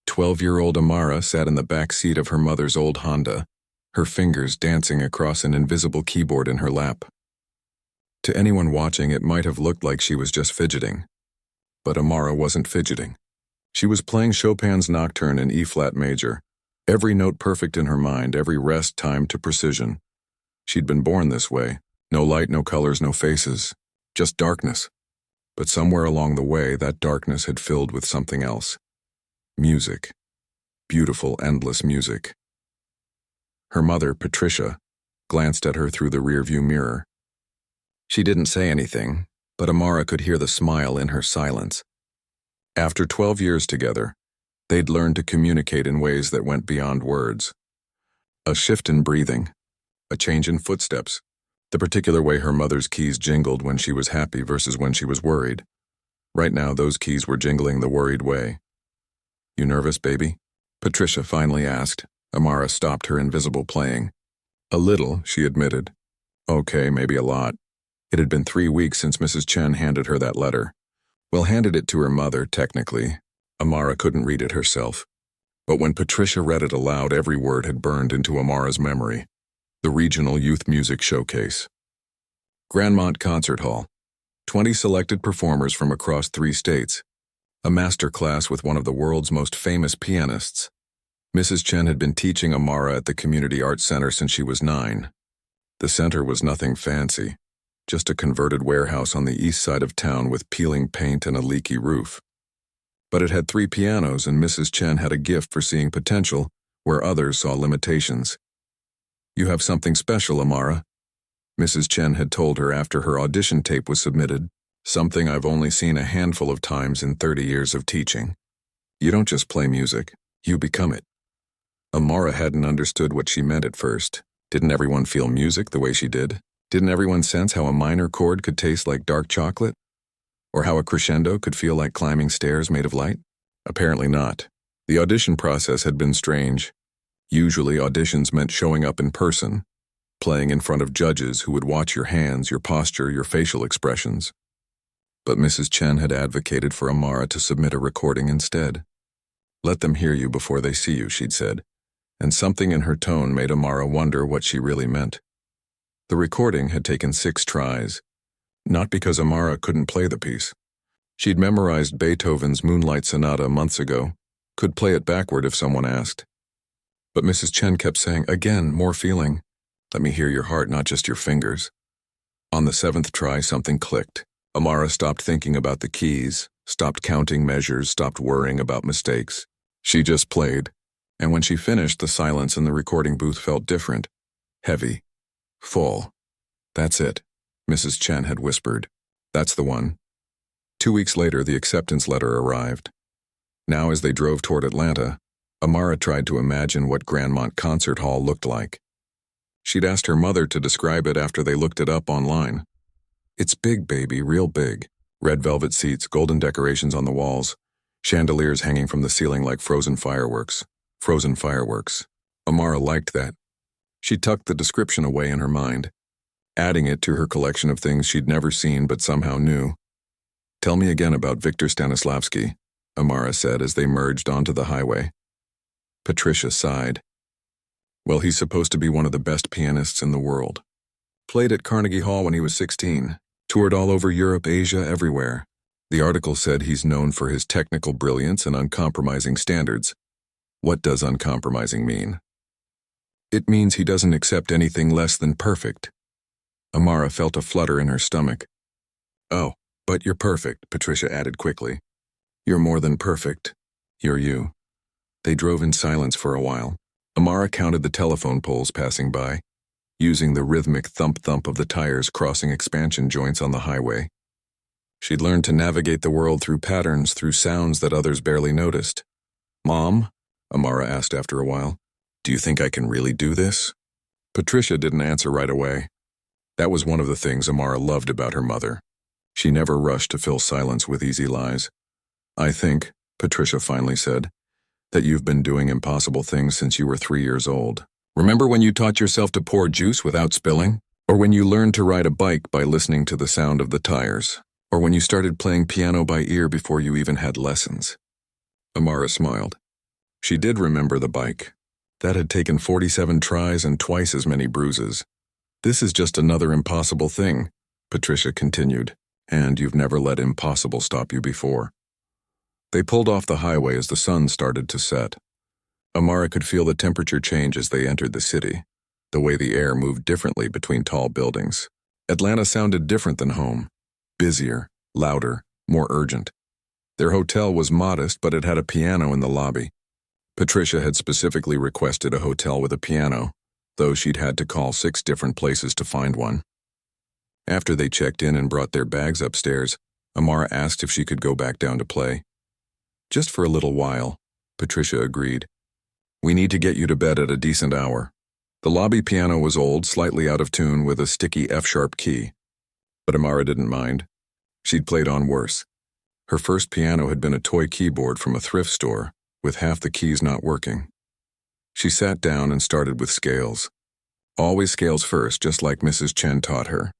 12-year-old Amara sat in the back seat of her mother's old Honda, her fingers dancing across an invisible keyboard in her lap. To anyone watching, it might have looked like she was just fidgeting. But Amara wasn't fidgeting. She was playing Chopin's Nocturne in E-flat major, every note perfect in her mind, every rest timed to precision. She'd been born this way. No light, no colors, no faces, just darkness. But somewhere along the way, that darkness had filled with something else. Music. Beautiful, endless music. Her mother, Patricia, glanced at her through the rearview mirror. She didn't say anything, but Amara could hear the smile in her silence. After 12 years together, they'd learned to communicate in ways that went beyond words. A shift in breathing, a change in footsteps, the particular way her mother's keys jingled when she was happy versus when she was worried. Right now, those keys were jingling the worried way. "You nervous, baby?" Patricia finally asked. Amara stopped her invisible playing. "A little," she admitted. "Okay, maybe a lot." It had been 3 weeks since Mrs. Chen handed her that letter. Well, handed it to her mother, technically. Amara couldn't read it herself. But when Patricia read it aloud, every word had burned into Amara's memory. The Regional Youth Music Showcase. Grandmont Concert Hall. 20 selected performers from across 3 states. A master class with one of the world's most famous pianists. Mrs. Chen had been teaching Amara at the Community Arts Center since she was 9. The center was nothing fancy, just a converted warehouse on the east side of town with peeling paint and a leaky roof. But it had 3 pianos, and Mrs. Chen had a gift for seeing potential where others saw limitations. "You have something special, Amara," Mrs. Chen had told her after her audition tape was submitted, "something I've only seen a handful of times in 30 years of teaching. You don't just play music, you become it." Amara hadn't understood what she meant at first. Didn't everyone feel music the way she did? Didn't everyone sense how a minor chord could taste like dark chocolate? Or how a crescendo could feel like climbing stairs made of light? Apparently not. The audition process had been strange. Usually auditions meant showing up in person, playing in front of judges who would watch your hands, your posture, your facial expressions. But Mrs. Chen had advocated for Amara to submit a recording instead. "Let them hear you before they see you," she'd said, and something in her tone made Amara wonder what she really meant. The recording had taken 6 tries, not because Amara couldn't play the piece. She'd memorized Beethoven's Moonlight Sonata months ago, could play it backward if someone asked. But Mrs. Chen kept saying, "Again, more feeling. Let me hear your heart, not just your fingers." On the 7th try, something clicked. Amara stopped thinking about the keys, stopped counting measures, stopped worrying about mistakes. She just played. And when she finished, the silence in the recording booth felt different. Heavy. Full. "That's it," Mrs. Chen had whispered. "That's the one." 2 weeks later, the acceptance letter arrived. Now, as they drove toward Atlanta, Amara tried to imagine what Grandmont Concert Hall looked like. She'd asked her mother to describe it after they looked it up online. "It's big, baby, real big. Red velvet seats, golden decorations on the walls, chandeliers hanging from the ceiling like frozen fireworks. Frozen fireworks." Amara liked that. She tucked the description away in her mind, adding it to her collection of things she'd never seen but somehow knew. "Tell me again about Victor Stanislavski," Amara said as they merged onto the highway. Patricia sighed. "Well, he's supposed to be one of the best pianists in the world. Played at Carnegie Hall when he was 16, toured all over Europe, Asia, everywhere. The article said he's known for his technical brilliance and uncompromising standards. What does uncompromising mean?" "It means he doesn't accept anything less than perfect." Amara felt a flutter in her stomach. "Oh, but you're perfect," Patricia added quickly. "You're more than perfect. You're you." They drove in silence for a while. Amara counted the telephone poles passing by, using the rhythmic thump-thump of the tires crossing expansion joints on the highway. She'd learned to navigate the world through patterns, through sounds that others barely noticed. "Mom?" Amara asked after a while. "Do you think I can really do this?" Patricia didn't answer right away. That was one of the things Amara loved about her mother. She never rushed to fill silence with easy lies. "I think," Patricia finally said, "that you've been doing impossible things since you were 3 years old. Remember when you taught yourself to pour juice without spilling? Or when you learned to ride a bike by listening to the sound of the tires? Or when you started playing piano by ear before you even had lessons?" Amara smiled. She did remember the bike. That had taken 47 tries and twice as many bruises. This is just another impossible thing, Patricia continued, and you've never let impossible stop you before. They pulled off the highway as the sun started to set. Amara could feel the temperature change as they entered the city, the way the air moved differently between tall buildings. Atlanta sounded different than home, busier, louder, more urgent. Their hotel was modest, but it had a piano in the lobby. Patricia had specifically requested a hotel with a piano, though she'd had to call 6 different places to find one. After they checked in and brought their bags upstairs, Amara asked if she could go back down to play. Just for a little while, Patricia agreed. We need to get you to bed at a decent hour. The lobby piano was old, slightly out of tune with a sticky F-sharp key. But Amara didn't mind. She'd played on worse. Her first piano had been a toy keyboard from a thrift store, with half the keys not working. She sat down and started with scales. Always scales first, just like Mrs. Chen taught her.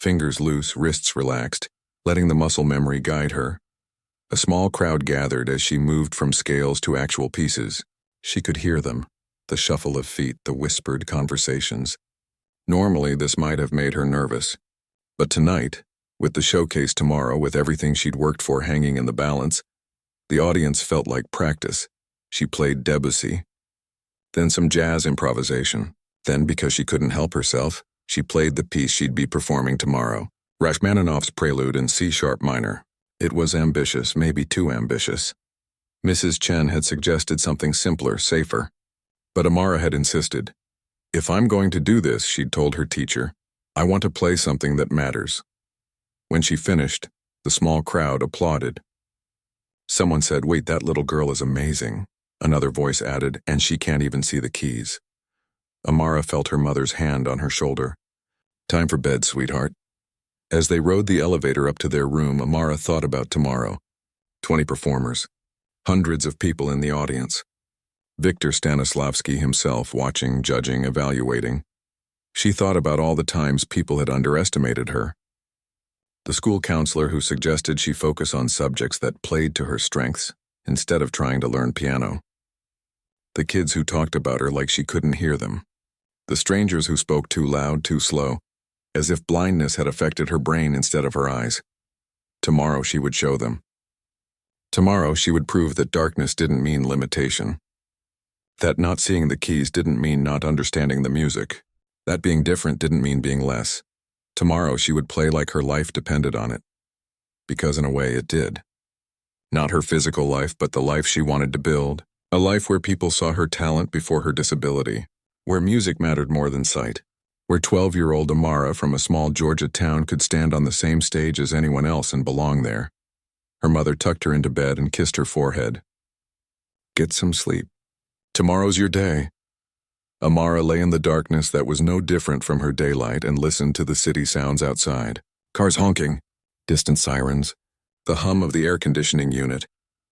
Fingers loose, wrists relaxed, letting the muscle memory guide her. A small crowd gathered as she moved from scales to actual pieces. She could hear them, the shuffle of feet, the whispered conversations. Normally, this might have made her nervous. But tonight, with the showcase tomorrow, with everything she'd worked for hanging in the balance, the audience felt like practice. She played Debussy. Then some jazz improvisation. Then, because she couldn't help herself, she played the piece she'd be performing tomorrow, Rachmaninoff's Prelude in C-sharp minor. It was ambitious, maybe too ambitious. Mrs. Chen had suggested something simpler, safer. But Amara had insisted. If I'm going to do this, she'd told her teacher, I want to play something that matters. When she finished, the small crowd applauded. Someone said, wait, that little girl is amazing. Another voice added, and she can't even see the keys. Amara felt her mother's hand on her shoulder. Time for bed, sweetheart. As they rode the elevator up to their room, Amara thought about tomorrow. 20 performers. Hundreds of people in the audience. Victor Stanislavski himself watching, judging, evaluating. She thought about all the times people had underestimated her. The school counselor who suggested she focus on subjects that played to her strengths instead of trying to learn piano. The kids who talked about her like she couldn't hear them. The strangers who spoke too loud, too slow, as if blindness had affected her brain instead of her eyes. Tomorrow she would show them. Tomorrow she would prove that darkness didn't mean limitation. That not seeing the keys didn't mean not understanding the music. That being different didn't mean being less. Tomorrow she would play like her life depended on it. Because in a way it did. Not her physical life, but the life she wanted to build. A life where people saw her talent before her disability. Where music mattered more than sight. Where 12-year-old Amara from a small Georgia town could stand on the same stage as anyone else and belong there. Her mother tucked her into bed and kissed her forehead. Get some sleep. Tomorrow's your day. Amara lay in the darkness that was no different from her daylight and listened to the city sounds outside. Cars honking, distant sirens, the hum of the air conditioning unit,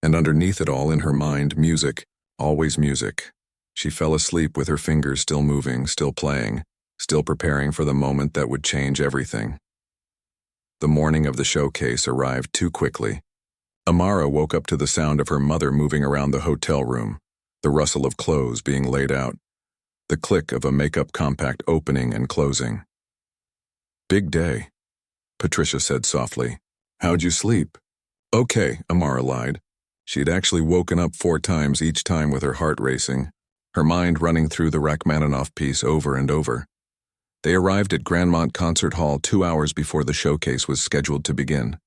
and underneath it all in her mind, music, always music. She fell asleep with her fingers still moving, still playing, still preparing for the moment that would change everything. The morning of the showcase arrived too quickly. Amara woke up to the sound of her mother moving around the hotel room, the rustle of clothes being laid out, the click of a makeup compact opening and closing. Big day, Patricia said softly. How'd you sleep? Okay, Amara lied. She'd actually woken up 4 times, each time with her heart racing, her mind running through the Rachmaninoff piece over and over. They arrived at Grandmont Concert Hall 2 hours before the showcase was scheduled to begin.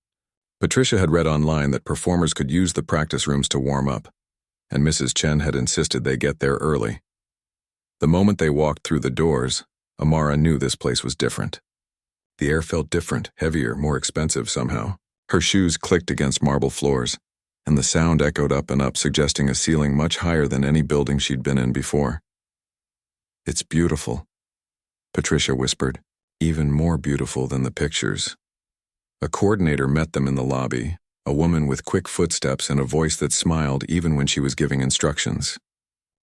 Patricia had read online that performers could use the practice rooms to warm up, and Mrs. Chen had insisted they get there early. The moment they walked through the doors, Amara knew this place was different. The air felt different, heavier, more expensive somehow. Her shoes clicked against marble floors, and the sound echoed up and up, suggesting a ceiling much higher than any building she'd been in before. It's beautiful, Patricia whispered, even more beautiful than the pictures. A coordinator met them in the lobby, a woman with quick footsteps and a voice that smiled even when she was giving instructions.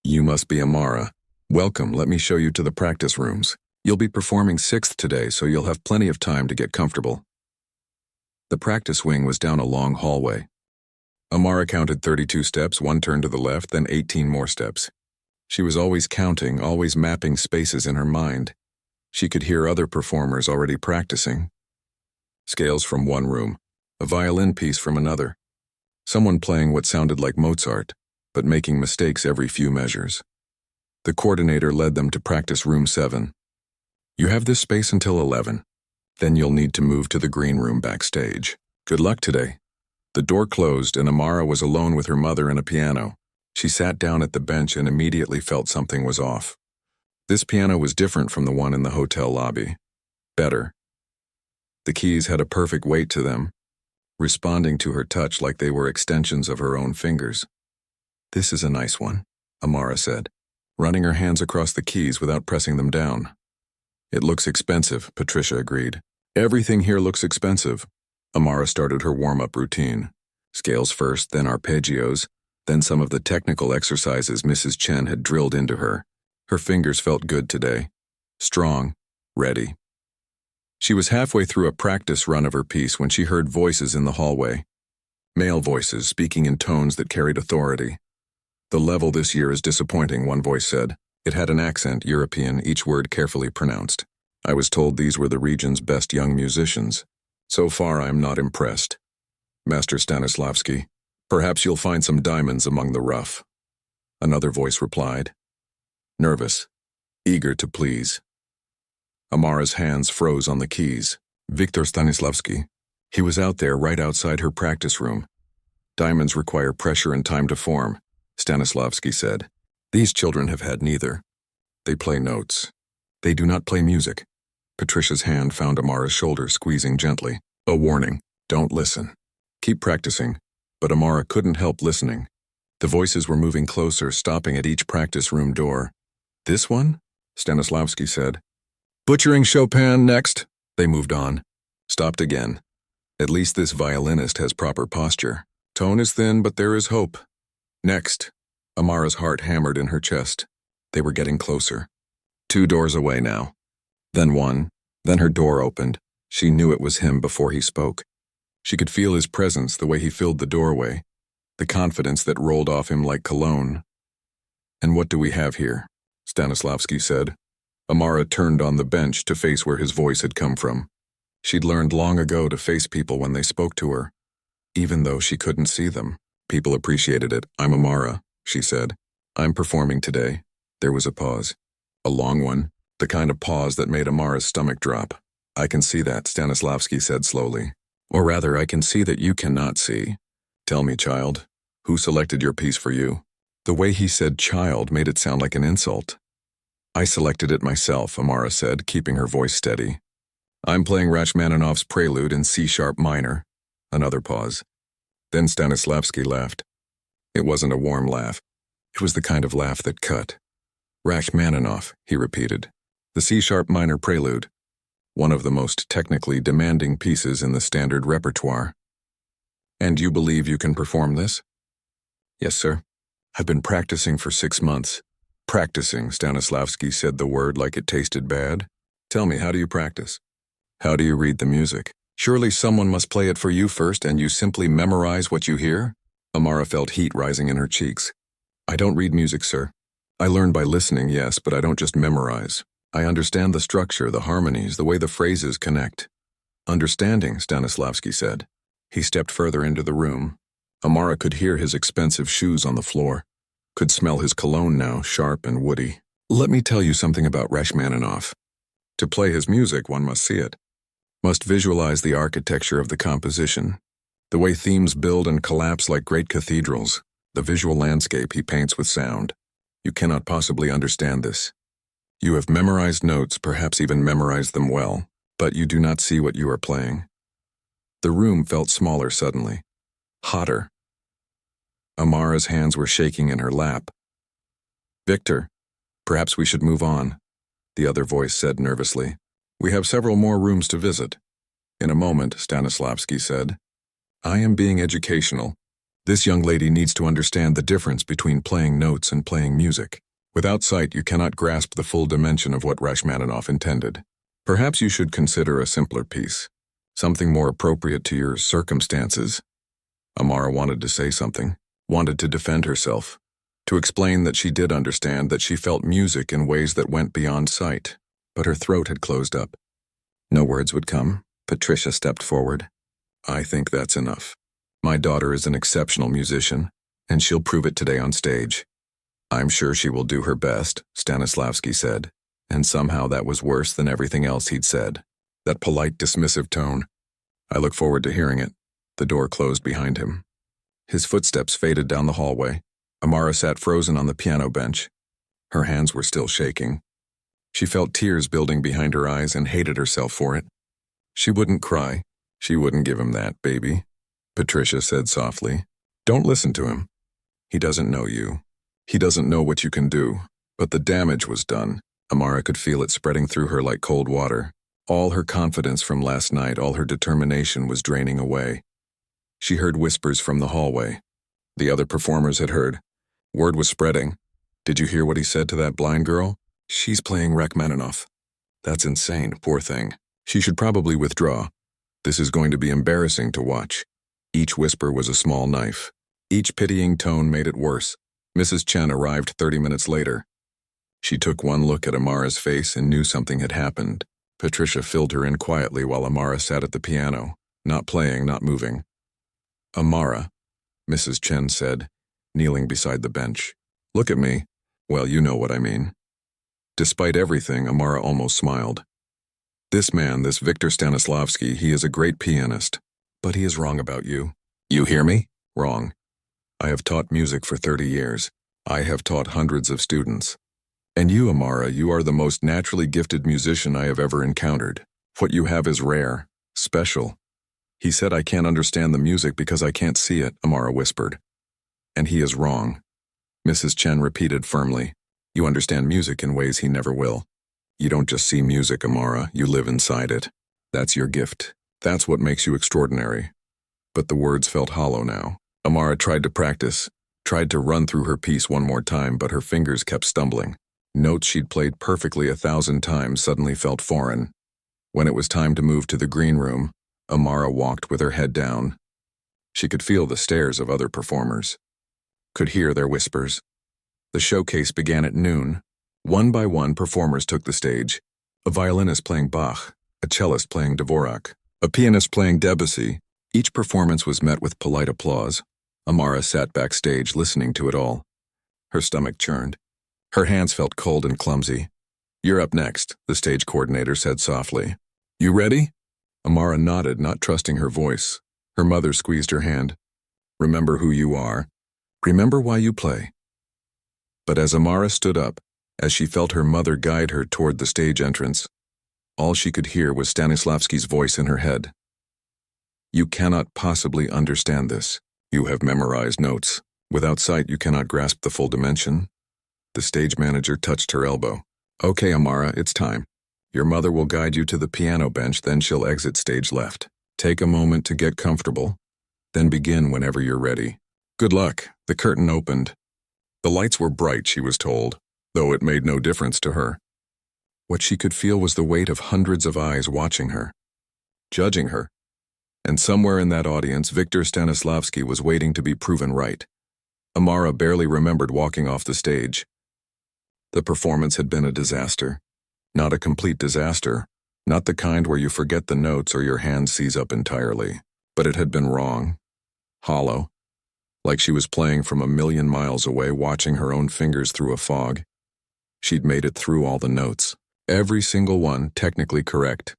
You must be Amara. Welcome, let me show you to the practice rooms. You'll be performing 6th today, so you'll have plenty of time to get comfortable. The practice wing was down a long hallway. Amara counted 32 steps, one turn to the left, then 18 more steps. She was always counting, always mapping spaces in her mind. She could hear other performers already practicing. Scales from one room, a violin piece from another. Someone playing what sounded like Mozart, but making mistakes every few measures. The coordinator led them to practice room 7. You have this space until 11. Then you'll need to move to the green room backstage. Good luck today. The door closed and Amara was alone with her mother and a piano. She sat down at the bench and immediately felt something was off. This piano was different from the one in the hotel lobby. Better. The keys had a perfect weight to them, responding to her touch like they were extensions of her own fingers. This is a nice one, Amara said, running her hands across the keys without pressing them down. It looks expensive, Patricia agreed. Everything here looks expensive. Amara started her warm-up routine. Scales first, then arpeggios, then some of the technical exercises Mrs. Chen had drilled into her. Her fingers felt good today. Strong, ready. She was halfway through a practice run of her piece when she heard voices in the hallway. Male voices speaking in tones that carried authority. The level this year is disappointing, one voice said. It had an accent, European, each word carefully pronounced. I was told these were the region's best young musicians. So far, I am not impressed. Master Stanislavski, perhaps you'll find some diamonds among the rough. Another voice replied. Nervous, eager to please. Amara's hands froze on the keys. Viktor Stanislavski. He was out there right outside her practice room. Diamonds require pressure and time to form, Stanislavski said. These children have had neither. They play notes. They do not play music. Patricia's hand found Amara's shoulder, squeezing gently. A warning, don't listen. Keep practicing. But Amara couldn't help listening. The voices were moving closer, stopping at each practice room door. This one? Stanislavski said. Butchering Chopin next. They moved on. Stopped again. At least this violinist has proper posture. Tone is thin, but there is hope. Next. Amara's heart hammered in her chest. They were getting closer. 2 doors away now. Then one. Then her door opened. She knew it was him before he spoke. She could feel his presence, the way he filled the doorway, the confidence that rolled off him like cologne. And what do we have here? Stanislavski said. Amara turned on the bench to face where his voice had come from. She'd learned long ago to face people when they spoke to her. Even though she couldn't see them, people appreciated it. I'm Amara, she said. I'm performing today. There was a pause. A long one, the kind of pause that made Amara's stomach drop. I can see that, Stanislavski said slowly. Or rather, I can see that you cannot see. Tell me, child, who selected your piece for you? The way he said child made it sound like an insult. I selected it myself, Amara said, keeping her voice steady. I'm playing Rachmaninoff's Prelude in C-sharp minor. Another pause. Then Stanislavski laughed. It wasn't a warm laugh. It was the kind of laugh that cut. Rachmaninoff, he repeated. The C-sharp minor Prelude. One of the most technically demanding pieces in the standard repertoire. And you believe you can perform this? Yes, sir. I've been practicing for 6 months. Practicing, Stanislavski said the word like it tasted bad. Tell me, how do you practice? How do you read the music? Surely someone must play it for you first and you simply memorize what you hear? Amara felt heat rising in her cheeks. I don't read music, sir. I learn by listening, yes, but I don't just memorize. I understand the structure, the harmonies, the way the phrases connect. Understanding, Stanislavski said. He stepped further into the room. Amara could hear his expensive shoes on the floor. Could smell his cologne now, sharp and woody. Let me tell you something about Rachmaninoff. To play his music, one must see it. Must visualize the architecture of the composition. The way themes build and collapse like great cathedrals. The visual landscape he paints with sound. You cannot possibly understand this. You have memorized notes, perhaps even memorized them well, but you do not see what you are playing. The room felt smaller suddenly. Hotter. Amara's hands were shaking in her lap. Victor, perhaps we should move on, the other voice said nervously. We have several more rooms to visit. In a moment, Stanislavski said. I am being educational. This young lady needs to understand the difference between playing notes and playing music. Without sight, you cannot grasp the full dimension of what Rachmaninoff intended. Perhaps you should consider a simpler piece, something more appropriate to your circumstances. Amara wanted to say something, wanted to defend herself, to explain that she did understand that she felt music in ways that went beyond sight, but her throat had closed up. No words would come. Patricia stepped forward. I think that's enough. My daughter is an exceptional musician, and she'll prove it today on stage. I'm sure she will do her best, Stanislavski said, and somehow that was worse than everything else he'd said. That polite, dismissive tone. I look forward to hearing it. The door closed behind him. His footsteps faded down the hallway. Amara sat frozen on the piano bench. Her hands were still shaking. She felt tears building behind her eyes and hated herself for it. She wouldn't cry. She wouldn't give him that, baby. Patricia said softly. Don't listen to him. He doesn't know you. He doesn't know what you can do. But the damage was done. Amara could feel it spreading through her like cold water. All her confidence from last night, all her determination was draining away. She heard whispers from the hallway. The other performers had heard. Word was spreading. Did you hear what he said to that blind girl? She's playing Rachmaninoff. That's insane, poor thing. She should probably withdraw. This is going to be embarrassing to watch. Each whisper was a small knife. Each pitying tone made it worse. Mrs. Chen arrived 30 minutes later. She took one look at Amara's face and knew something had happened. Patricia filled her in quietly while Amara sat at the piano, not playing, not moving. Amara, Mrs. Chen said, kneeling beside the bench. Look at me. Well, you know what I mean. Despite everything, Amara almost smiled. This man, this Victor Stanislavski, he is a great pianist. But he is wrong about you. You hear me? Wrong. I have taught music for 30 years. I have taught hundreds of students. And you, Amara, you are the most naturally gifted musician I have ever encountered. What you have is rare, special. He said I can't understand the music because I can't see it, Amara whispered. And he is wrong. Mrs. Chen repeated firmly. You understand music in ways he never will. You don't just see music, Amara, you live inside it. That's your gift. That's what makes you extraordinary. But the words felt hollow now. Amara tried to practice, tried to run through her piece one more time, but her fingers kept stumbling. Notes she'd played perfectly 1,000 times suddenly felt foreign. When it was time to move to the green room, Amara walked with her head down. She could feel the stares of other performers, could hear their whispers. The showcase began at noon. One by one, performers took the stage. A violinist playing Bach, a cellist playing Dvorak, a pianist playing Debussy. Each performance was met with polite applause. Amara sat backstage listening to it all. Her stomach churned. Her hands felt cold and clumsy. You're up next, the stage coordinator said softly. You ready? Amara nodded, not trusting her voice. Her mother squeezed her hand. Remember who you are. Remember why you play. But as Amara stood up, as she felt her mother guide her toward the stage entrance, all she could hear was Stanislavski's voice in her head. You cannot possibly understand this. You have memorized notes. Without sight, you cannot grasp the full dimension. The stage manager touched her elbow. Okay, Amara, it's time. Your mother will guide you to the piano bench, then she'll exit stage left. Take a moment to get comfortable, then begin whenever you're ready. Good luck. The curtain opened. The lights were bright, she was told, though it made no difference to her. What she could feel was the weight of hundreds of eyes watching her, judging her. And somewhere in that audience, Victor Stanislavski was waiting to be proven right. Amara barely remembered walking off the stage. The performance had been a disaster. Not a complete disaster, not the kind where you forget the notes or your hand seize up entirely, but it had been wrong, hollow, like she was playing from 1,000,000 miles away, watching her own fingers through a fog. She'd made it through all the notes, every single one technically correct,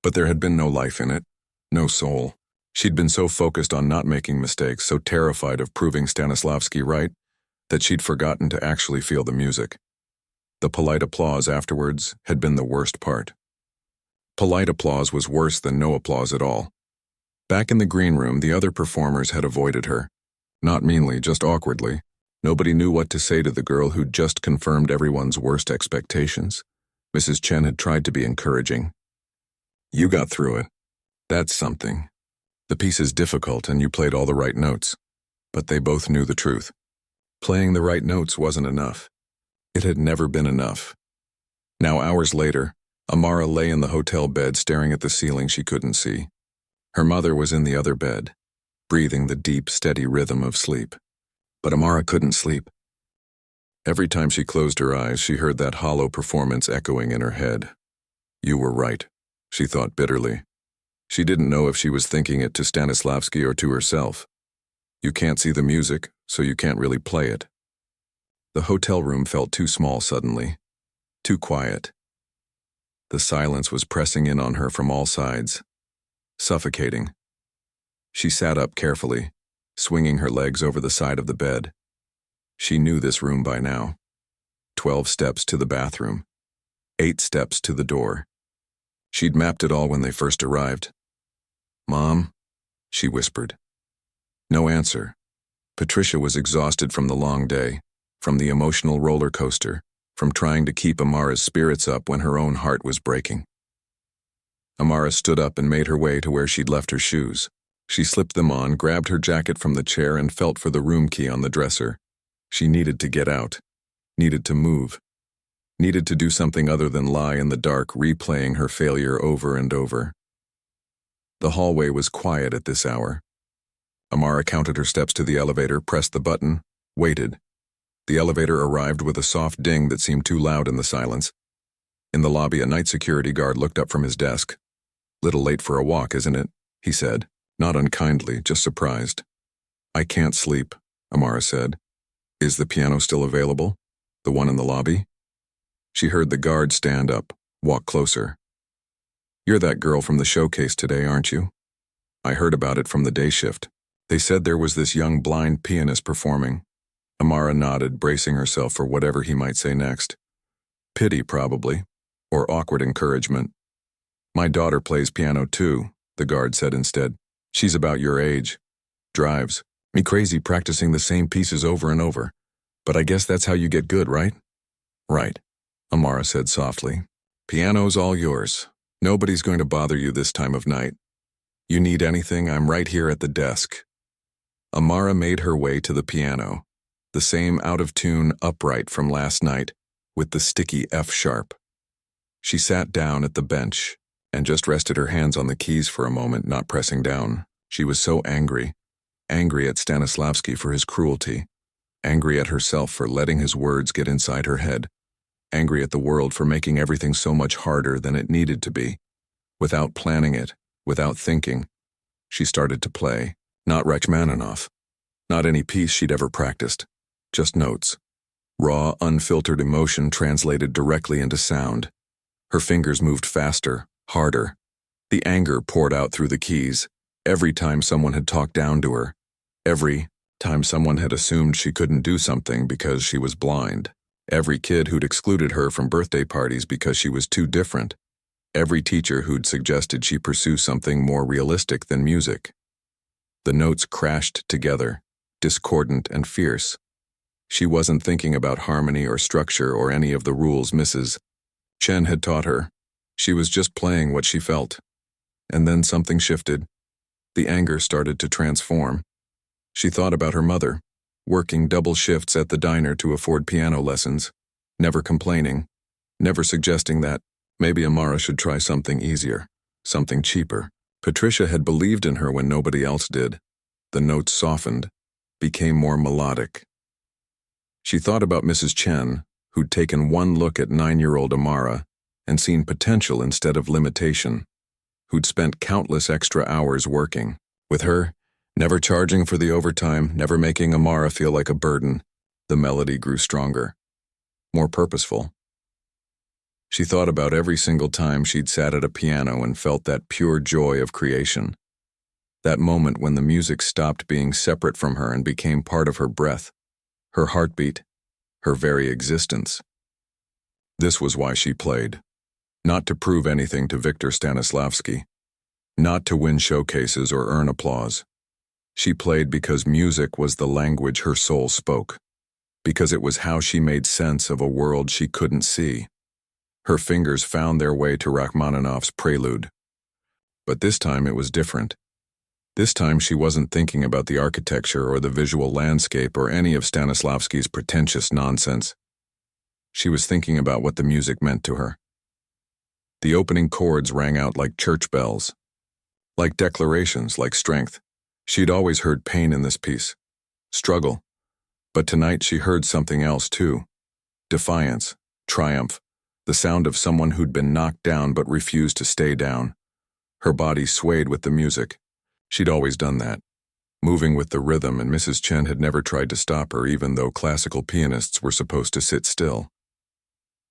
but there had been no life in it, no soul. She'd been so focused on not making mistakes, so terrified of proving Stanislavski right, that she'd forgotten to actually feel the music. The polite applause afterwards had been the worst part. Polite applause was worse than no applause at all. Back in the green room, the other performers had avoided her. Not meanly, just awkwardly. Nobody knew what to say to the girl who'd just confirmed everyone's worst expectations. Mrs. Chen had tried to be encouraging. You got through it. That's something. The piece is difficult and you played all the right notes. But they both knew the truth. Playing the right notes wasn't enough. It had never been enough. Now, hours later, Amara lay in the hotel bed staring at the ceiling she couldn't see. Her mother was in the other bed. breathing the deep, steady rhythm of sleep. But Amara couldn't sleep. Every time she closed her eyes, she heard that hollow performance echoing in her head. You were right, she thought bitterly. She didn't know if she was thinking it to Stanislavski or to herself. You can't see the music, so you can't really play it. The hotel room felt too small suddenly, too quiet. The silence was pressing in on her from all sides, suffocating. She sat up carefully, swinging her legs over the side of the bed. She knew this room by now. 12 steps to the bathroom, 8 steps to the door. She'd mapped it all when they first arrived. "Mom?" she whispered. No answer. Patricia was exhausted from the long day, from the emotional roller coaster, from trying to keep Amara's spirits up when her own heart was breaking. Amara stood up and made her way to where she'd left her shoes. She slipped them on, grabbed her jacket from the chair, and felt for the room key on the dresser. She needed to get out, needed to move, needed to do something other than lie in the dark, replaying her failure over and over. The hallway was quiet at this hour. Amara counted her steps to the elevator, pressed the button, waited. The elevator arrived with a soft ding that seemed too loud in the silence. In the lobby, a night security guard looked up from his desk. "Little late for a walk, isn't it?" he said, not unkindly, just surprised. "I can't sleep," Amara said. "Is the piano still available? The one in the lobby?" She heard the guard stand up, walk closer. "You're that girl from the showcase today, aren't you? I heard about it from the day shift. They said there was this young blind pianist performing." Amara nodded, bracing herself for whatever he might say next. Pity, probably, or awkward encouragement. "My daughter plays piano too," the guard said instead. "She's about your age. Drives me crazy practicing the same pieces over and over. But I guess that's how you get good, right?" "Right," Amara said softly. "Piano's all yours. Nobody's going to bother you this time of night. You need anything, I'm right here at the desk." Amara made her way to the piano, the same out-of-tune upright from last night, with the sticky F sharp. She sat down at the bench and just rested her hands on the keys for a moment, not pressing down. She was so angry. Angry at Stanislavski for his cruelty. Angry at herself for letting his words get inside her head. Angry at the world for making everything so much harder than it needed to be. Without planning it, without thinking, she started to play. Not Rachmaninoff. Not any piece she'd ever practiced. Just notes. Raw, unfiltered emotion translated directly into sound. Her fingers moved faster, harder. The anger poured out through the keys. Every time someone had talked down to her. Every time someone had assumed she couldn't do something because she was blind. Every kid who'd excluded her from birthday parties because she was too different. Every teacher who'd suggested she pursue something more realistic than music. The notes crashed together, discordant and fierce. She wasn't thinking about harmony or structure or any of the rules Mrs. Chen had taught her. She was just playing what she felt. And then something shifted. The anger started to transform. She thought about her mother, working double shifts at the diner to afford piano lessons, never complaining, never suggesting that maybe Amara should try something easier, something cheaper. Patricia had believed in her when nobody else did. The notes softened, became more melodic. She thought about Mrs. Chen, who'd taken one look at 9-year-old Amara and seen potential instead of limitation, who'd spent countless extra hours working. With her, never charging for the overtime, never making Amara feel like a burden, the melody grew stronger, more purposeful. She thought about every single time she'd sat at a piano and felt that pure joy of creation. That moment when the music stopped being separate from her and became part of her breath, her heartbeat, her very existence. This was why she played. Not to prove anything to Victor Stanislavski. Not to win showcases or earn applause. She played because music was the language her soul spoke. Because it was how she made sense of a world she couldn't see. Her fingers found their way to Rachmaninoff's Prelude. But this time it was different. This time she wasn't thinking about the architecture or the visual landscape or any of Stanislavski's pretentious nonsense. She was thinking about what the music meant to her. The opening chords rang out like church bells. Like declarations, like strength. She'd always heard pain in this piece, struggle, but tonight she heard something else too. Defiance, triumph, the sound of someone who'd been knocked down but refused to stay down. Her body swayed with the music. She'd always done that, moving with the rhythm, and Mrs. Chen had never tried to stop her, even though classical pianists were supposed to sit still.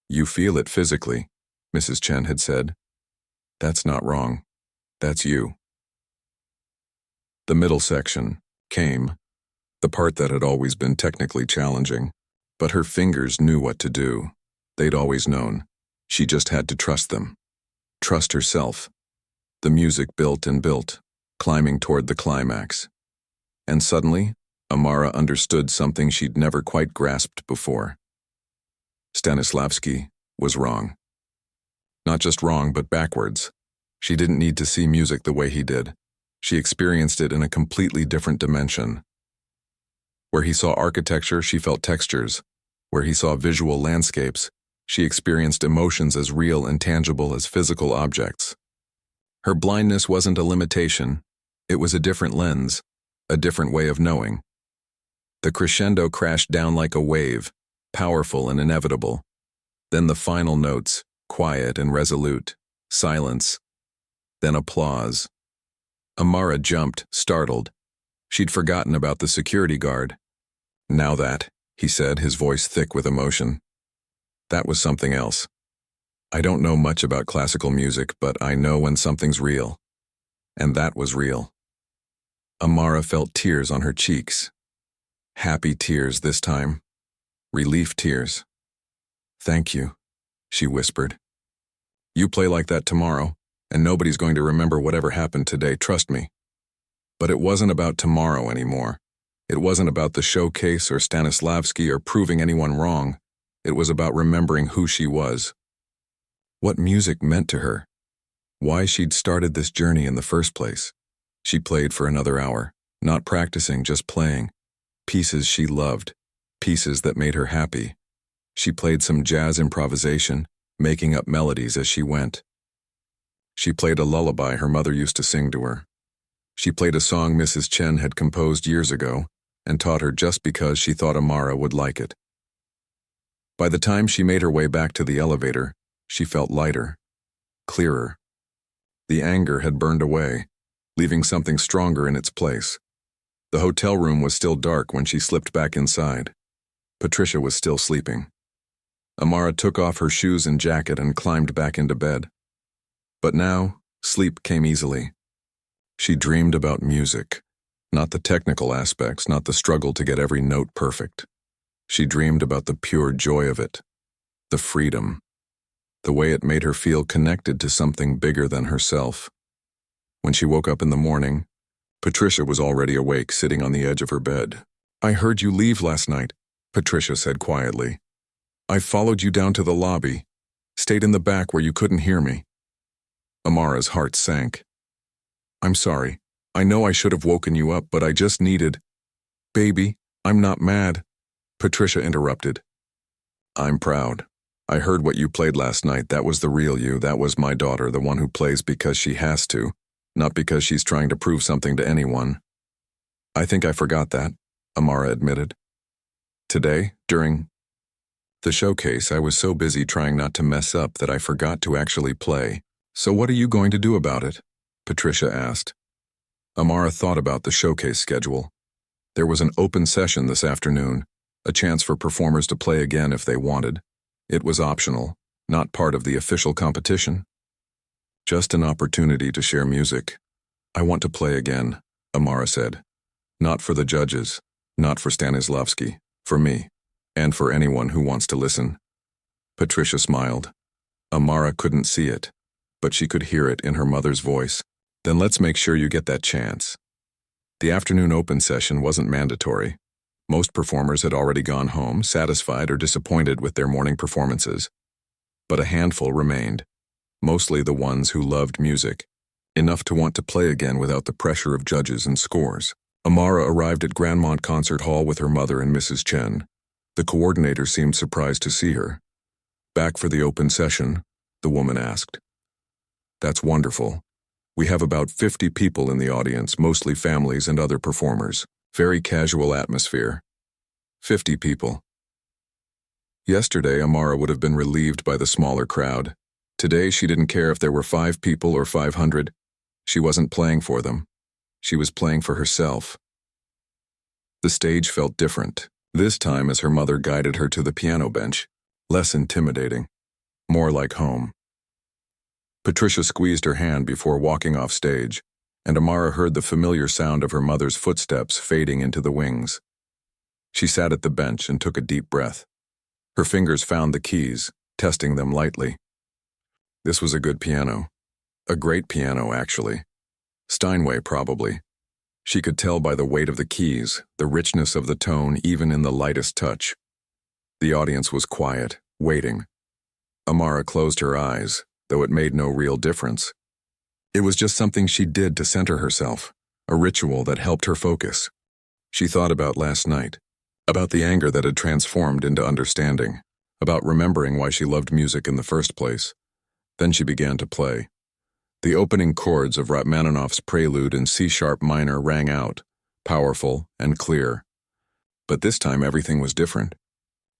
"You feel it physically," Mrs. Chen had said. "That's not wrong. That's you." The middle section came, the part that had always been technically challenging, but her fingers knew what to do. They'd always known. She just had to trust them. Trust herself. The music built and built, climbing toward the climax. And suddenly, Amara understood something she'd never quite grasped before. Stanislavski was wrong. Not just wrong, but backwards. She didn't need to see music the way he did. She experienced it in a completely different dimension. Where he saw architecture, she felt textures. Where he saw visual landscapes, she experienced emotions as real and tangible as physical objects. Her blindness wasn't a limitation. It was a different lens, a different way of knowing. The crescendo crashed down like a wave, powerful and inevitable. Then the final notes, quiet and resolute, silence, then applause. Amara jumped, startled. She'd forgotten about the security guard. "Now that," he said, his voice thick with emotion. "That was something else. I don't know much about classical music, but I know when something's real. And that was real." Amara felt tears on her cheeks. Happy tears this time. Relief tears. "Thank you," she whispered. "You play like that tomorrow, and nobody's going to remember whatever happened today, trust me." But it wasn't about tomorrow anymore. It wasn't about the showcase or Stanislavski or proving anyone wrong. It was about remembering who she was. What music meant to her. Why she'd started this journey in the first place. She played for another hour, not practicing, just playing. Pieces she loved, pieces that made her happy. She played some jazz improvisation, making up melodies as she went. She played a lullaby her mother used to sing to her. She played a song Mrs. Chen had composed years ago and taught her just because she thought Amara would like it. By the time she made her way back to the elevator, she felt lighter, clearer. The anger had burned away, leaving something stronger in its place. The hotel room was still dark when she slipped back inside. Patricia was still sleeping. Amara took off her shoes and jacket and climbed back into bed. But now, sleep came easily. She dreamed about music, not the technical aspects, not the struggle to get every note perfect. She dreamed about the pure joy of it, the freedom, the way it made her feel connected to something bigger than herself. When she woke up in the morning, Patricia was already awake, sitting on the edge of her bed. "I heard you leave last night," Patricia said quietly. "I followed you down to the lobby, stayed in the back where you couldn't hear me." Amara's heart sank. "I'm sorry. I know I should have woken you up, but I just needed—" "Baby, I'm not mad," Patricia interrupted. "I'm proud. I heard what you played last night. That was the real you. That was my daughter, the one who plays because she has to, not because she's trying to prove something to anyone." "I think I forgot that," Amara admitted. "Today, during the showcase, I was so busy trying not to mess up that I forgot to actually play. So what are you going to do about it?" Patricia asked. Amara thought about the showcase schedule. There was an open session this afternoon, a chance for performers to play again if they wanted. It was optional, not part of the official competition. Just an opportunity to share music. "I want to play again," Amara said. "Not for the judges, not for Stanislavski, for me, and for anyone who wants to listen." Patricia smiled. Amara couldn't see it, but she could hear it in her mother's voice. "Then let's make sure you get that chance." The afternoon open session wasn't mandatory. Most performers had already gone home, satisfied or disappointed with their morning performances. But a handful remained, mostly the ones who loved music, enough to want to play again without the pressure of judges and scores. Amara arrived at Grandmont Concert Hall with her mother and Mrs. Chen. The coordinator seemed surprised to see her. "Back for the open session?" the woman asked. "That's wonderful. We have about 50 people in the audience, mostly families and other performers. Very casual atmosphere. 50 people. Yesterday, Amara would have been relieved by the smaller crowd. Today, she didn't care if there were 5 people or 500. She wasn't playing for them. She was playing for herself. The stage felt different, this time as her mother guided her to the piano bench. Less intimidating. More like home. Patricia squeezed her hand before walking off stage, and Amara heard the familiar sound of her mother's footsteps fading into the wings. She sat at the bench and took a deep breath. Her fingers found the keys, testing them lightly. This was a good piano. A great piano, actually. Steinway, probably. She could tell by the weight of the keys, the richness of the tone even in the lightest touch. The audience was quiet, waiting. Amara closed her eyes, though it made no real difference. It was just something she did to center herself, a ritual that helped her focus. She thought about last night, about the anger that had transformed into understanding, about remembering why she loved music in the first place. Then she began to play. The opening chords of Rachmaninoff's Prelude in C-sharp minor rang out, powerful and clear. But this time everything was different.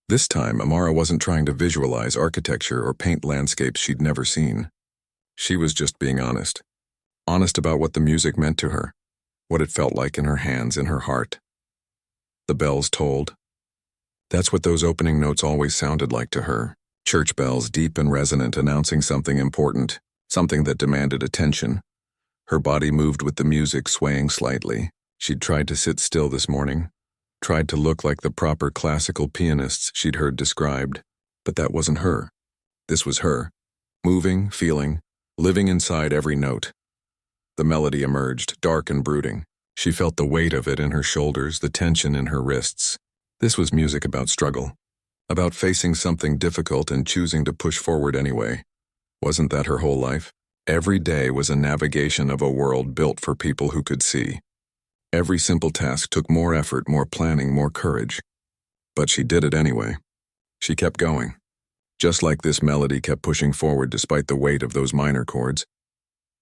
This time Amara wasn't trying to visualize architecture or paint landscapes she'd never seen. She was just being honest. Honest about what the music meant to her, what it felt like in her hands, in her heart. The bells tolled. That's what those opening notes always sounded like to her. Church bells, deep and resonant, announcing something important, something that demanded attention. Her body moved with the music, swaying slightly. She'd tried to sit still this morning, tried to look like the proper classical pianists she'd heard described, but that wasn't her. This was her, moving, feeling, living inside every note. The melody emerged, dark and brooding. She felt the weight of it in her shoulders, the tension in her wrists. This was music about struggle, about facing something difficult and choosing to push forward anyway. Wasn't that her whole life? Every day was a navigation of a world built for people who could see. Every simple task took more effort, more planning, more courage. But she did it anyway. She kept going. Just like this melody kept pushing forward despite the weight of those minor chords.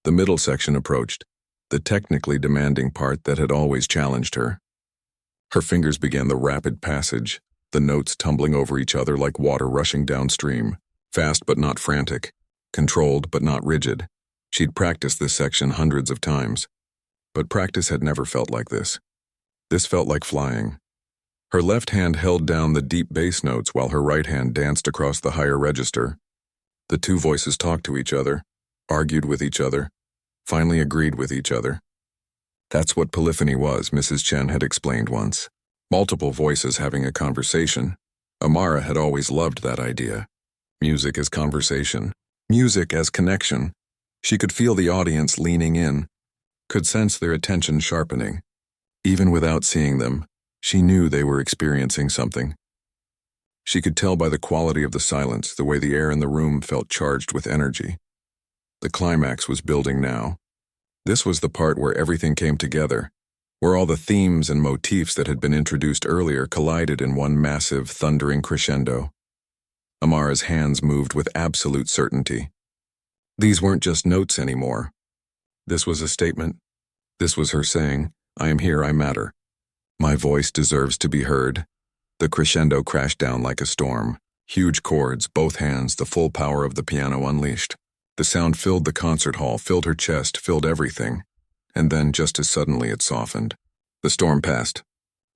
The middle section approached, the technically demanding part that had always challenged her. Her fingers began the rapid passage, the notes tumbling over each other like water rushing downstream, fast but not frantic, controlled but not rigid. She'd practiced this section hundreds of times, but practice had never felt like this. This felt like flying. Her left hand held down the deep bass notes while her right hand danced across the higher register. The two voices talked to each other, argued with each other, finally agreed with each other. That's what polyphony was, Mrs. Chen had explained once. Multiple voices having a conversation. Amara had always loved that idea. Music as conversation. Music as connection. She could feel the audience leaning in, could sense their attention sharpening. Even without seeing them, she knew they were experiencing something. She could tell by the quality of the silence, the way the air in the room felt charged with energy. The climax was building now. This was the part where everything came together, where all the themes and motifs that had been introduced earlier collided in one massive, thundering crescendo. Amara's hands moved with absolute certainty. These weren't just notes anymore. This was a statement. This was her saying, "I am here, I matter. My voice deserves to be heard." The crescendo crashed down like a storm. Huge chords, both hands, the full power of the piano unleashed. The sound filled the concert hall, filled her chest, filled everything. And then, just as suddenly, it softened. The storm passed.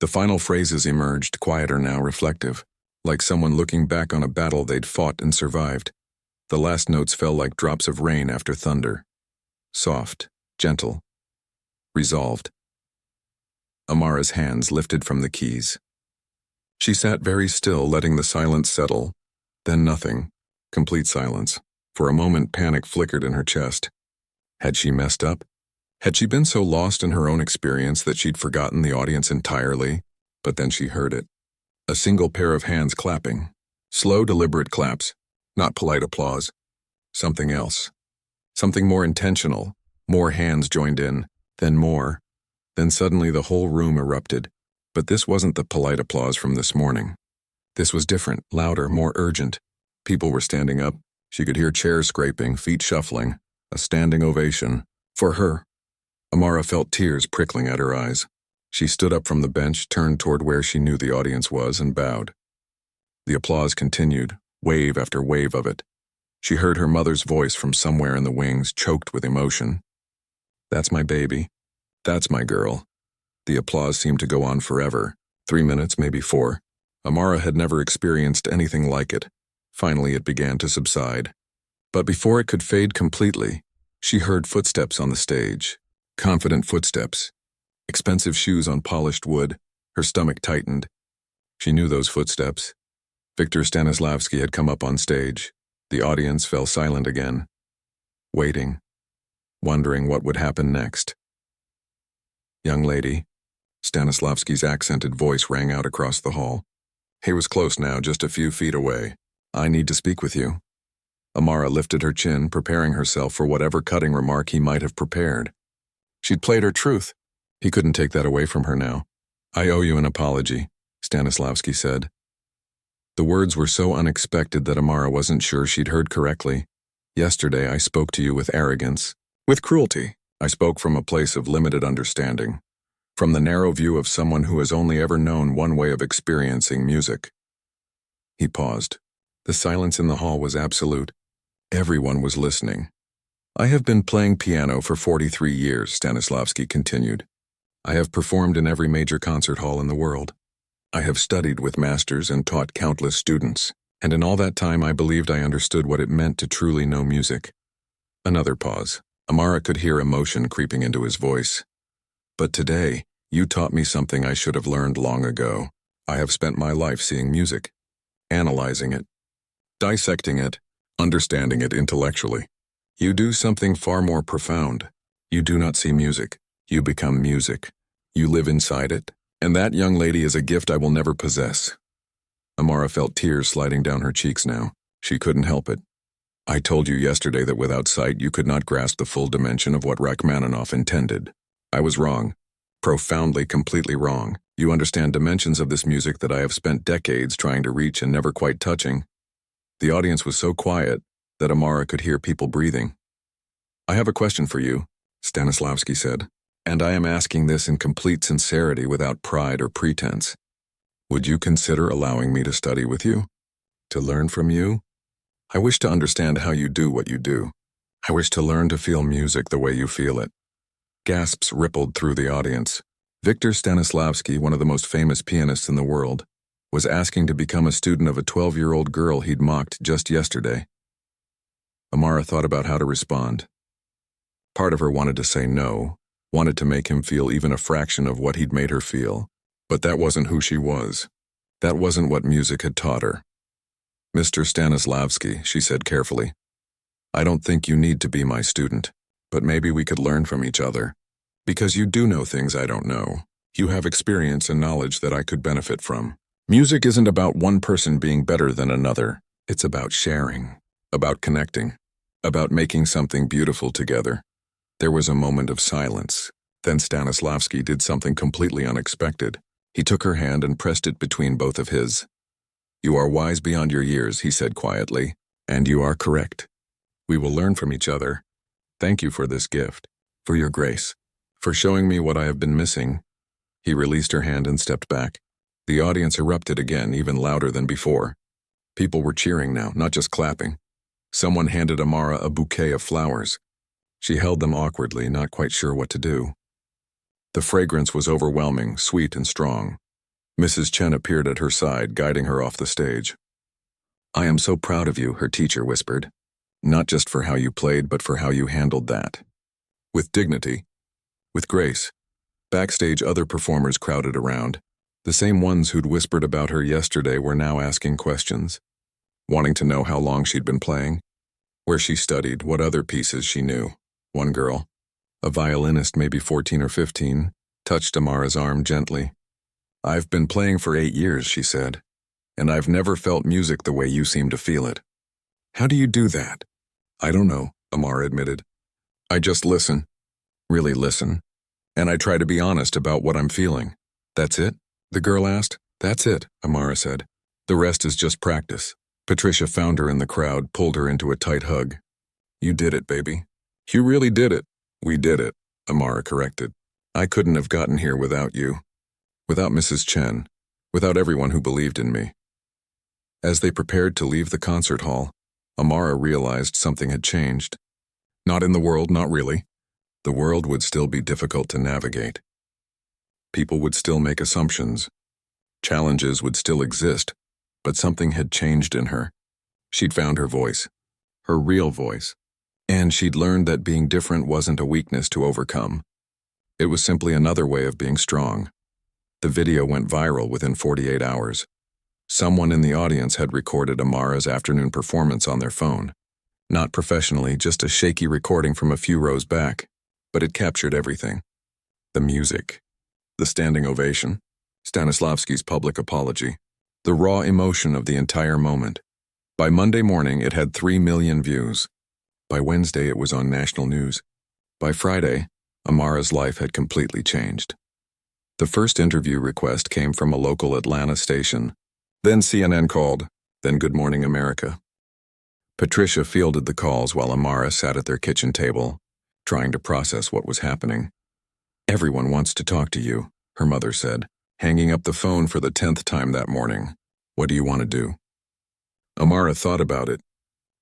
The final phrases emerged, quieter now, reflective, like someone looking back on a battle they'd fought and survived. The last notes fell like drops of rain after thunder. Soft, gentle, resolved. Amara's hands lifted from the keys. She sat very still, letting the silence settle. Then nothing. Complete silence. For a moment, panic flickered in her chest. Had she messed up? Had she been so lost in her own experience that she'd forgotten the audience entirely? But then she heard it. A single pair of hands clapping. Slow, deliberate claps. Not polite applause. Something else. Something more intentional. More hands joined in. Then more. Then suddenly the whole room erupted. But this wasn't the polite applause from this morning. This was different, louder, more urgent. People were standing up. She could hear chairs scraping, feet shuffling. A standing ovation. For her. Amara felt tears prickling at her eyes. She stood up from the bench, turned toward where she knew the audience was, and bowed. The applause continued, wave after wave of it. She heard her mother's voice from somewhere in the wings, choked with emotion. "That's my baby. That's my girl." The applause seemed to go on forever, 3 minutes, maybe 4. Amara had never experienced anything like it. Finally, it began to subside. But before it could fade completely, she heard footsteps on the stage. Confident footsteps. Expensive shoes on polished wood. Her stomach tightened. She knew those footsteps. Victor Stanislavski had come up on stage. The audience fell silent again, waiting, wondering what would happen next. "Young lady," Stanislavski's accented voice rang out across the hall. He was close now, just a few feet away. "I need to speak with you." Amara lifted her chin, preparing herself for whatever cutting remark he might have prepared. She'd played her truth. He couldn't take that away from her now. "I owe you an apology," Stanislavski said. The words were so unexpected that Amara wasn't sure she'd heard correctly. "Yesterday I spoke to you with arrogance, with cruelty. I spoke from a place of limited understanding, from the narrow view of someone who has only ever known one way of experiencing music." He paused. The silence in the hall was absolute. Everyone was listening. "I have been playing piano for 43 years, Stanislavski continued. I have performed in every major concert hall in the world. I have studied with masters and taught countless students, and in all that time I believed I understood what it meant to truly know music." Another pause. Amara could hear emotion creeping into his voice. "But today, you taught me something I should have learned long ago. I have spent my life seeing music, analyzing it, dissecting it, understanding it intellectually. You do something far more profound. You do not see music. You become music. You live inside it. And that, young lady, is a gift I will never possess." Amara felt tears sliding down her cheeks now. She couldn't help it. "I told you yesterday that without sight you could not grasp the full dimension of what Rachmaninoff intended. I was wrong. Profoundly, completely wrong. You understand dimensions of this music that I have spent decades trying to reach and never quite touching." The audience was so quiet that Amara could hear people breathing. "I have a question for you," Stanislavski said. "And I am asking this in complete sincerity without pride or pretense. Would you consider allowing me to study with you? To learn from you? I wish to understand how you do what you do. I wish to learn to feel music the way you feel it." Gasps rippled through the audience. Victor Stanislavski, one of the most famous pianists in the world, was asking to become a student of a 12-year-old girl he'd mocked just yesterday. Amara thought about how to respond. Part of her wanted to say no, wanted to make him feel even a fraction of what he'd made her feel. But that wasn't who she was. That wasn't what music had taught her. "Mr. Stanislavski," she said carefully, "I don't think you need to be my student, but maybe we could learn from each other. Because you do know things I don't know. You have experience and knowledge that I could benefit from. Music isn't about one person being better than another. It's about sharing, about connecting, about making something beautiful together." There was a moment of silence. Then Stanislavski did something completely unexpected. He took her hand and pressed it between both of his. "You are wise beyond your years," he said quietly, "and you are correct. We will learn from each other. Thank you for this gift, for your grace, for showing me what I have been missing." He released her hand and stepped back. The audience erupted again, even louder than before. People were cheering now, not just clapping. Someone handed Amara a bouquet of flowers. She held them awkwardly, not quite sure what to do. The fragrance was overwhelming, sweet and strong. Mrs. Chen appeared at her side, guiding her off the stage. "I am so proud of you," her teacher whispered. "Not just for how you played, but for how you handled that. With dignity, with grace." Backstage, other performers crowded around. The same ones who'd whispered about her yesterday were now asking questions, wanting to know how long she'd been playing, where she studied, what other pieces she knew. One girl, a violinist maybe 14 or 15, touched Amara's arm gently. "I've been playing for 8 years," she said, "and I've never felt music the way you seem to feel it." "How do you do that?" "I don't know," Amara admitted. "I just listen, really listen, and I try to be honest about what I'm feeling." "That's it?" the girl asked. "That's it," Amara said. "The rest is just practice." Patricia found her in the crowd, pulled her into a tight hug. "You did it, baby. You really did it. We did it, Amara corrected. I couldn't have gotten here without you. Without Mrs. Chen. Without everyone who believed in me. As they prepared to leave the concert hall, Amara realized something had changed. Not in the world, not really. The world would still be difficult to navigate. People would still make assumptions. Challenges would still exist, but something had changed in her. She'd found her voice, her real voice, and she'd learned that being different wasn't a weakness to overcome. It was simply another way of being strong. The video went viral within 48 hours. Someone in the audience had recorded Amara's afternoon performance on their phone. Not professionally, just a shaky recording from a few rows back, but it captured everything. The music, the standing ovation, Stanislavski's public apology, the raw emotion of the entire moment. By Monday morning, it had 3 million views. By Wednesday, it was on national news. By Friday, Amara's life had completely changed. The first interview request came from a local Atlanta station. Then CNN called, then Good Morning America. Patricia fielded the calls while Amara sat at their kitchen table, trying to process what was happening. Everyone wants to talk to you, her mother said, hanging up the phone for the 10th time that morning. What do you want to do? Amara thought about it.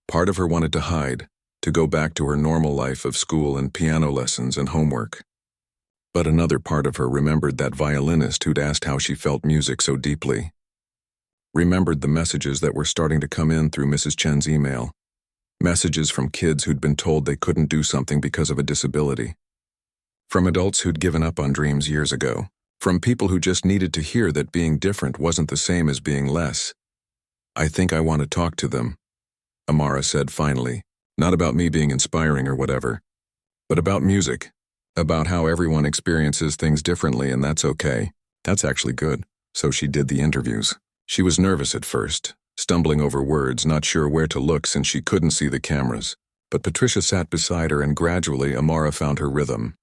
Part of her wanted to hide, to go back to her normal life of school and piano lessons and homework. But another part of her remembered that violinist who'd asked how she felt music so deeply. Remembered the messages that were starting to come in through Mrs. Chen's email. Messages from kids who'd been told they couldn't do something because of a disability. From adults who'd given up on dreams years ago. From people who just needed to hear that being different wasn't the same as being less. I think I want to talk to them, Amara said finally. Not about me being inspiring or whatever, but about music. About how everyone experiences things differently, and that's okay. That's actually good. So she did the interviews. She was nervous at first, stumbling over words, not sure where to look since she couldn't see the cameras. But Patricia sat beside her and gradually Amara found her rhythm.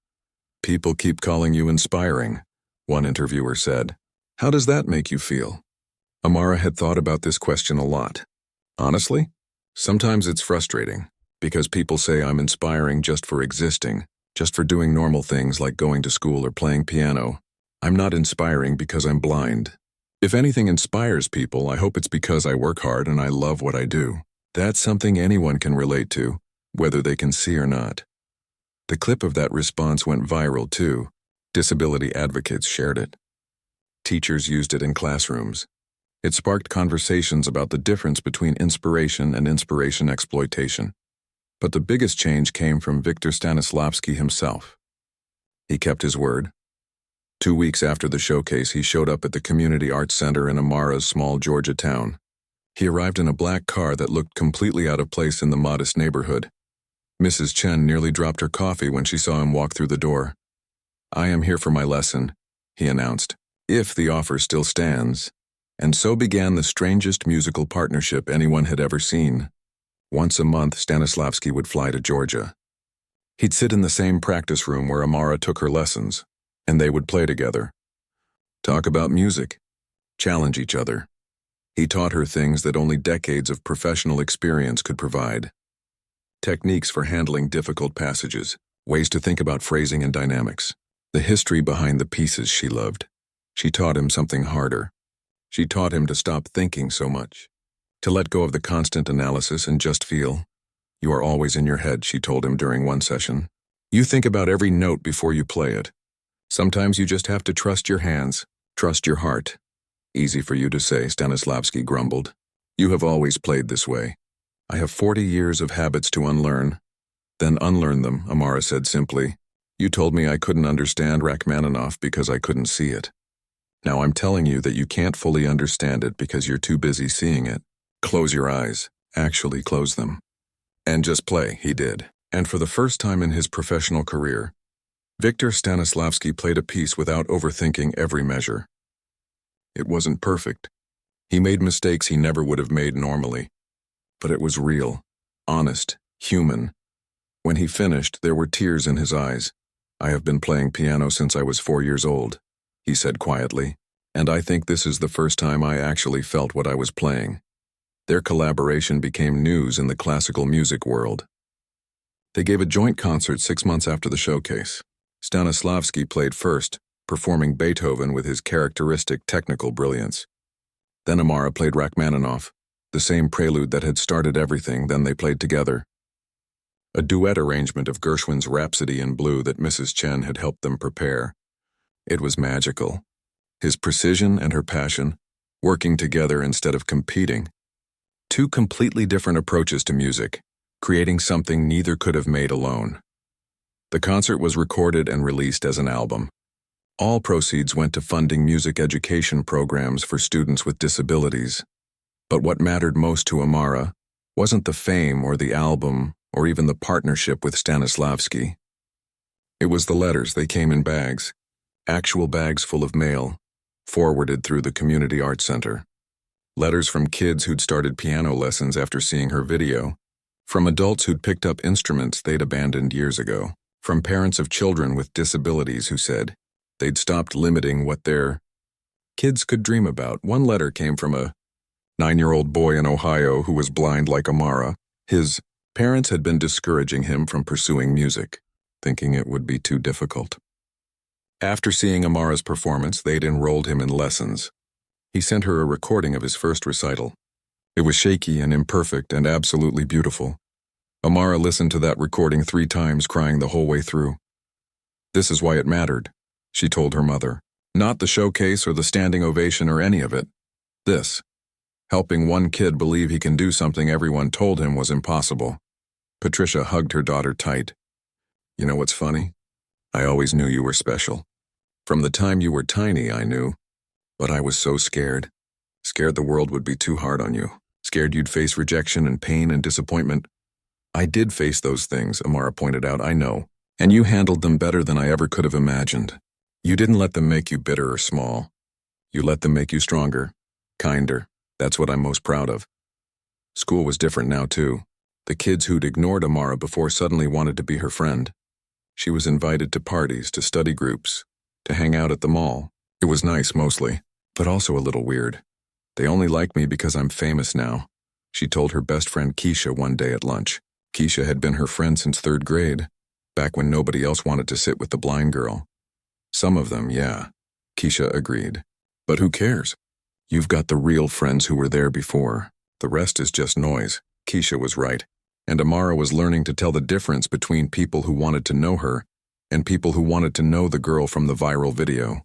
People keep calling you inspiring, one interviewer said. How does that make you feel? Amara had thought about this question a lot. Honestly, sometimes it's frustrating, because people say I'm inspiring just for existing, just for doing normal things like going to school or playing piano. I'm not inspiring because I'm blind. If anything inspires people, I hope it's because I work hard and I love what I do. That's something anyone can relate to, whether they can see or not. The clip of that response went viral too. Disability advocates shared it. Teachers used it in classrooms. It sparked conversations about the difference between inspiration and inspiration exploitation. But the biggest change came from Victor Stanislavski himself. He kept his word. 2 weeks after the showcase, he showed up at the Community Arts Center in Amara's small Georgia town. He arrived in a black car that looked completely out of place in the modest neighborhood. Mrs. Chen nearly dropped her coffee when she saw him walk through the door. I am here for my lesson, he announced, if the offer still stands. And so began the strangest musical partnership anyone had ever seen. Once a month, Stanislavski would fly to Georgia. He'd sit in the same practice room where Amara took her lessons, and they would play together. Talk about music. Challenge each other. He taught her things that only decades of professional experience could provide. Techniques for handling difficult passages, ways to think about phrasing and dynamics, the history behind the pieces she loved. She taught him something harder. She taught him to stop thinking so much, to let go of the constant analysis and just feel. You are always in your head, she told him during one session. You think about every note before you play it. Sometimes you just have to trust your hands, trust your heart. Easy for you to say, Stanislavski grumbled. You have always played this way. I have 40 years of habits to unlearn. Then unlearn them, Amara said simply. You told me I couldn't understand Rachmaninoff because I couldn't see it. Now I'm telling you that you can't fully understand it because you're too busy seeing it. Close your eyes, actually close them. And just play, he did. And for the first time in his professional career, Victor Stanislavski played a piece without overthinking every measure. It wasn't perfect. He made mistakes he never would have made normally. But it was real, honest, human. When he finished, there were tears in his eyes. I have been playing piano since I was 4 years old, he said quietly, and I think this is the first time I actually felt what I was playing. Their collaboration became news in the classical music world. They gave a joint concert 6 months after the showcase. Stanislavski played first, performing Beethoven with his characteristic technical brilliance. Then Amara played Rachmaninoff, the same prelude that had started everything. Then they played together. A duet arrangement of Gershwin's Rhapsody in Blue that Mrs. Chen had helped them prepare. It was magical. His precision and her passion, working together instead of competing. Two completely different approaches to music, creating something neither could have made alone. The concert was recorded and released as an album. All proceeds went to funding music education programs for students with disabilities. But what mattered most to Amara wasn't the fame or the album or even the partnership with Stanislavski. It was the letters. They came in bags, actual bags full of mail, forwarded through the Community Arts Center. Letters from kids who'd started piano lessons after seeing her video, from adults who'd picked up instruments they'd abandoned years ago, from parents of children with disabilities who said they'd stopped limiting what their kids could dream about. One letter came from a 9-year-old boy in Ohio who was blind like Amara. His parents had been discouraging him from pursuing music, thinking it would be too difficult. After seeing Amara's performance, they'd enrolled him in lessons. He sent her a recording of his first recital. It was shaky and imperfect and absolutely beautiful. Amara listened to that recording 3 times, crying the whole way through. This is why it mattered, she told her mother. Not the showcase or the standing ovation or any of it. This. Helping one kid believe he can do something everyone told him was impossible. Patricia hugged her daughter tight. You know what's funny? I always knew you were special. From the time you were tiny, I knew. But I was so scared. Scared the world would be too hard on you. Scared you'd face rejection and pain and disappointment. I did face those things, Amara pointed out, I know. And you handled them better than I ever could have imagined. You didn't let them make you bitter or small. You let them make you stronger, kinder. That's what I'm most proud of. School was different now, too. The kids who'd ignored Amara before suddenly wanted to be her friend. She was invited to parties, to study groups, to hang out at the mall. It was nice, mostly, but also a little weird. They only like me because I'm famous now, she told her best friend Keisha one day at lunch. Keisha had been her friend since 3rd grade, back when nobody else wanted to sit with the blind girl. Some of them, yeah, Keisha agreed. But who cares? You've got the real friends who were there before. The rest is just noise. Keisha was right. And Amara was learning to tell the difference between people who wanted to know her and people who wanted to know the girl from the viral video.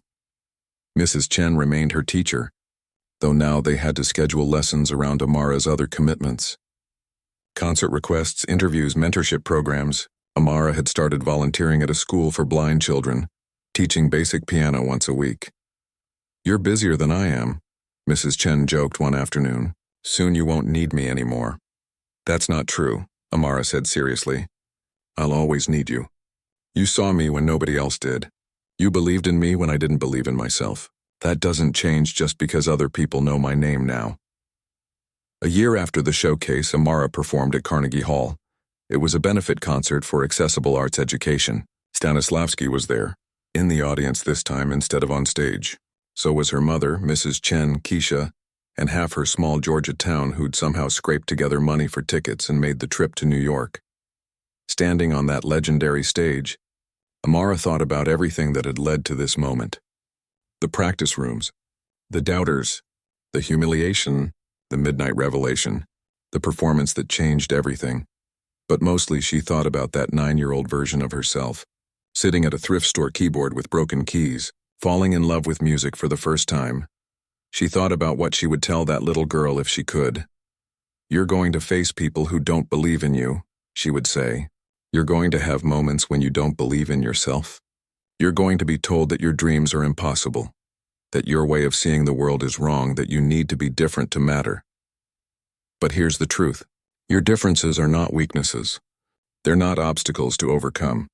Mrs. Chen remained her teacher, though now they had to schedule lessons around Amara's other commitments. Concert requests, interviews, mentorship programs. Amara had started volunteering at a school for blind children, teaching basic piano once a week. You're busier than I am, Mrs. Chen joked one afternoon. Soon you won't need me anymore. That's not true, Amara said seriously. I'll always need you. You saw me when nobody else did. You believed in me when I didn't believe in myself. That doesn't change just because other people know my name now. A year after the showcase, Amara performed at Carnegie Hall. It was a benefit concert for accessible arts education. Stanislavski was there, in the audience this time instead of on stage. So was her mother, Mrs. Chen, Keisha, and half her small Georgia town who'd somehow scraped together money for tickets and made the trip to New York. Standing on that legendary stage, Amara thought about everything that had led to this moment. The practice rooms, the doubters, the humiliation, the midnight revelation, the performance that changed everything. But mostly she thought about that 9-year-old version of herself, sitting at a thrift store keyboard with broken keys, falling in love with music for the first time. She thought about what she would tell that little girl if she could. You're going to face people who don't believe in you, she would say. You're going to have moments when you don't believe in yourself. You're going to be told that your dreams are impossible, that your way of seeing the world is wrong, that you need to be different to matter. But here's the truth. Your differences are not weaknesses. They're not obstacles to overcome.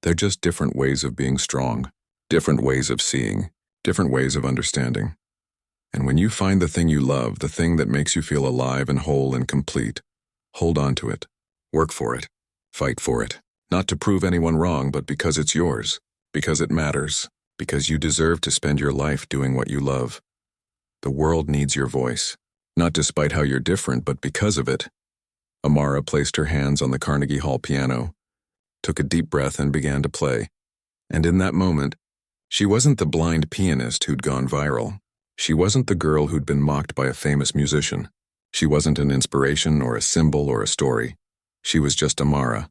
They're just different ways of being strong, different ways of seeing, different ways of understanding. And when you find the thing you love, the thing that makes you feel alive and whole and complete, hold on to it. Work for it. Fight for it. Not to prove anyone wrong, but because it's yours. Because it matters. Because you deserve to spend your life doing what you love. The world needs your voice. Not despite how you're different, but because of it. Amara placed her hands on the Carnegie Hall piano, took a deep breath and began to play. And in that moment, she wasn't the blind pianist who'd gone viral. She wasn't the girl who'd been mocked by a famous musician. She wasn't an inspiration or a symbol or a story. She was just Amara,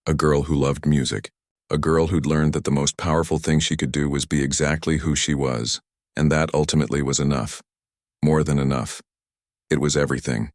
a girl who loved music, a girl who'd learned that the most powerful thing she could do was be exactly who she was, and that ultimately was enough. More than enough. It was everything.